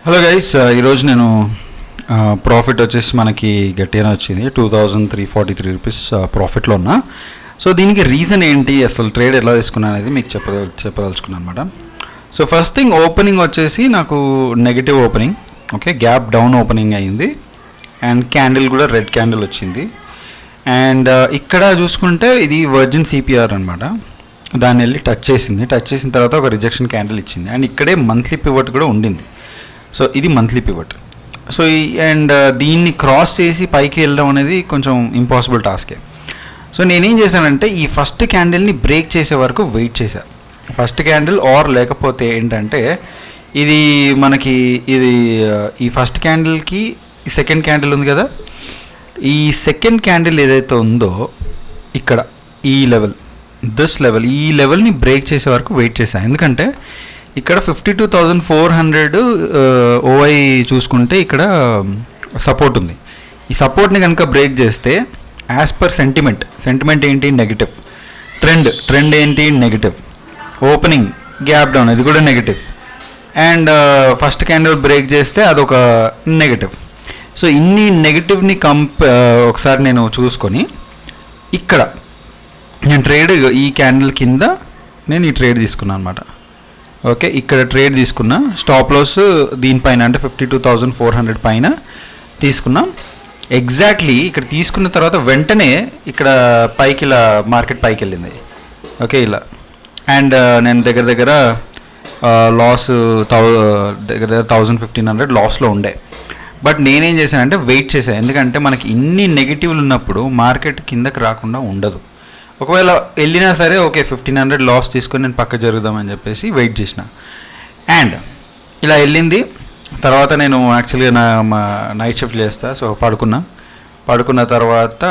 Hello guys, ఈరోజు నేను profit వచ్చేసి మనకి గట్టిగానే వచ్చింది 2343 రూపీస్ ప్రాఫిట్లో ఉన్నా. సో దీనికి రీజన్ ఏంటి, అసలు ట్రేడ్ ఎలా తీసుకున్నా అనేది మీకు చెప్పదలుచుకున్నాను అనమాట. సో ఫస్ట్ థింగ్, ఓపెనింగ్ వచ్చేసి నాకు negative opening, okay, gap down opening అయింది అండ్ క్యాండిల్ కూడా రెడ్ క్యాండిల్ వచ్చింది. అండ్ ఇక్కడ చూసుకుంటే ఇది వర్జిన్ సిపిఆర్ అనమాట, దాన్ని వెళ్ళి టచ్ చేసిన తర్వాత ఒక రిజెక్షన్ క్యాండిల్ ఇచ్చింది అండ్ ఇక్కడే మంత్లీ పివట్ కూడా ఉండింది. సో ఇది మంత్లీ పివట్. సో అండ్ దీన్ని క్రాస్ చేసి పైకి వెళ్ళడం అనేది కొంచెం ఇంపాసిబుల్ టాస్కే. సో నేనేం చేశానంటే ఈ ఫస్ట్ క్యాండిల్ని బ్రేక్ చేసే వరకు వెయిట్ చేశాను. ఫస్ట్ క్యాండిల్ ఆర్ లేకపోతే ఏంటంటే ఇది మనకి ఈ ఫస్ట్ క్యాండిల్కి ఈ సెకండ్ క్యాండిల్ ఉంది కదా, ఈ సెకండ్ క్యాండిల్ ఏదైతే ఉందో ఇక్కడ ఈ లెవెల్ని బ్రేక్ చేసే వరకు వెయిట్ చేశాను. ఎందుకంటే ఇక్కడ 52,400 ఓఐ చూసుకుంటే ఇక్కడ సపోర్ట్ ఉంది. ఈ సపోర్ట్ని కనుక బ్రేక్ చేస్తే యాజ్ పర్ సెంటిమెంట్ ఏంటి, నెగిటివ్. ట్రెండ్ ఏంటి, నెగిటివ్. ఓపెనింగ్ గ్యాప్ డౌన్, ఇది కూడా negative. And first candle break చేస్తే అదొక నెగిటివ్. సో ఇన్ని నెగిటివ్ని ఒకసారి నేను చూసుకొని ఇక్కడ నేను ఈ క్యాండిల్ కింద నేను ఈ ట్రేడ్ తీసుకున్నాను అనమాట. ఓకే, ఇక్కడ ట్రేడ్ తీసుకున్నా. స్టాప్ లాస్ దీనిపైన అంటే 52,400 పైన తీసుకున్నాం. ఎగ్జాక్ట్లీ ఇక్కడ తీసుకున్న తర్వాత వెంటనే ఇక్కడ పైకి ఇలా మార్కెట్ పైకి వెళ్ళింది. ఓకే, ఇలా. అండ్ నేను దగ్గర లాస్ దగ్గర 1,500 లాస్లో ఉండే. బట్ నేనేం చేశానంటే వెయిట్ చేశాను. ఎందుకంటే మనకి ఇన్ని నెగిటివ్లు ఉన్నప్పుడు మార్కెట్ కిందకి రాకుండా ఉండదు. ఒకవేళ వెళ్ళినా సరే ఓకే 1,500 లాస్ తీసుకొని నేను పక్క జరుగుదామని చెప్పేసి వెయిట్ చేసిన. అండ్ ఇలా వెళ్ళింది. తర్వాత నేను యాక్చువల్గా మా నైట్ షిఫ్ట్ చేస్తా. సో పడుకున్న తర్వాత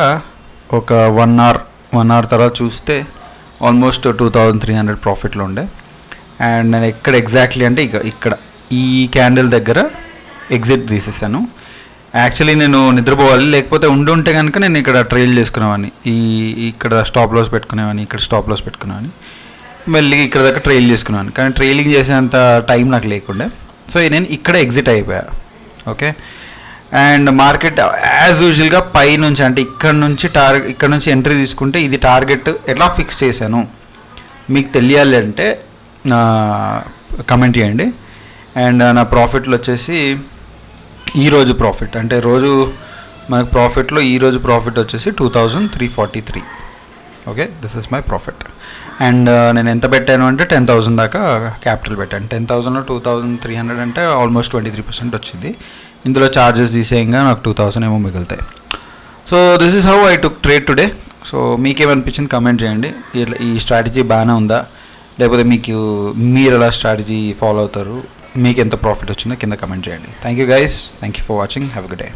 ఒక 1 అవర్ తర్వాత చూస్తే ఆల్మోస్ట్ 2,300 ప్రాఫిట్లో ఉండే. అండ్ నేను ఎగ్జాక్ట్లీ అంటే ఇక్కడ ఈ క్యాండిల్ దగ్గర ఎగ్జిట్ తీసేసాను. యాక్చువల్లీ నేను నిద్రపోవాలి, లేకపోతే ఉంటే కనుక నేను ఇక్కడ ట్రైల్ చేసుకునేవాడిని. ఇక్కడ స్టాప్ లాస్ పెట్టుకునేవాడిని, మళ్ళీ ఇక్కడ దాకా ట్రైల్ చేసుకునేవాడిని. కానీ ట్రైలింగ్ చేసేంత టైం నాకు లేకుండే. సో నేను ఇక్కడ ఎగ్జిట్ అయిపోయా. ఓకే, అండ్ మార్కెట్ యాజ్ యూజువల్గా పై నుంచి అంటే ఇక్కడ నుంచి ఎంట్రీ తీసుకుంటే ఇది టార్గెట్ ఎలా ఫిక్స్ చేశాను మీకు తెలియాలి అంటే కమెంట్ చేయండి. అండ్ నా ప్రాఫిట్లు వచ్చేసి ఈరోజు ప్రాఫిట్ అంటే రోజు మనకు ప్రాఫిట్లో ఈరోజు ప్రాఫిట్ వచ్చేసి 2,343. Okay, this is my profit. And నేను ఎంత పెట్టాను అంటే 10,000 దాకా క్యాపిటల్ పెట్టాను. 10,000లో 2,300 అంటే ఆల్మోస్ట్ 23% వచ్చింది. ఇందులో ఛార్జెస్ తీసేయంగా నాకు 2,000 ఏమో మిగులుతాయి. So this is how I took trade today. So మీకేమనిపించింది కమెంట్ చేయండి. ఈ స్ట్రాటజీ బాగానే ఉందా, లేకపోతే మీరు ఎలా స్ట్రాటజీ ఫాలో అవుతారు, మీకు ఎంత ప్రాఫిట్ వచ్చిందో కింద కమెంట్ చేయండి. Thank you guys, thank you for watching, have a good day.